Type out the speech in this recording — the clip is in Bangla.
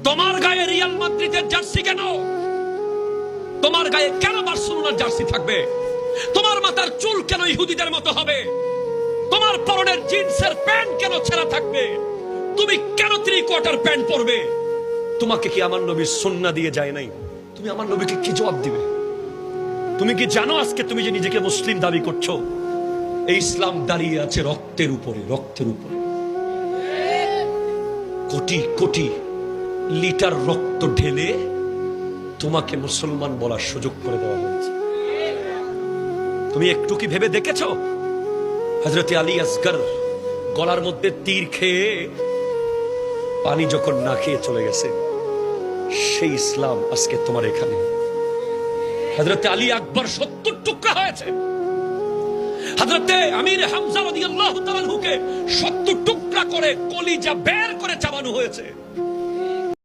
তোমার গায়ে রিয়াল মাদ্রিদের জার্সি কেন? তোমার গায়ে কেন বার্সেলোনার জার্সি থাকবে? তোমার মাথার চুল কেন ইহুদিদের মতো হবে? তোমার পরনের জিন্সের প্যান্ট কেন ছেঁড়া থাকবে? তুমি কেন 3/4 প্যান্ট পরবে? তোমাকে কি আমার নবীর সুন্নাহ দিয়ে যায় নাই? তুমি আমার নবীকে কি জবাব দিবে? তুমি কি জানো আজকে তুমি যে নিজেকে মুসলিম দাবি করছো, এই ইসলাম দাঁড়িয়ে আছে রক্তের উপরে, রক্তের উপরে। কোটি কোটি লিটার রক্ত ঢেলে তোমাকে মুসলমান বলার সুযোগ করে দেওয়া হয়েছে। তুমি একটু কি ভেবে দেখেছো? হযরত আলী আসগর গলার মধ্যে তীর খেয়ে পানি যখন না খেয়ে চলে গেছে, সেই ইসলাম আজকে তোমার এখানে। হযরত আলী আকবর 70 টুকরা হয়েছে। হযরত আমির হামজা রাদিয়াল্লাহু তাআলা আনহুকে 70 টুকরা করে কলিজা বের করে চাবানো হয়েছে।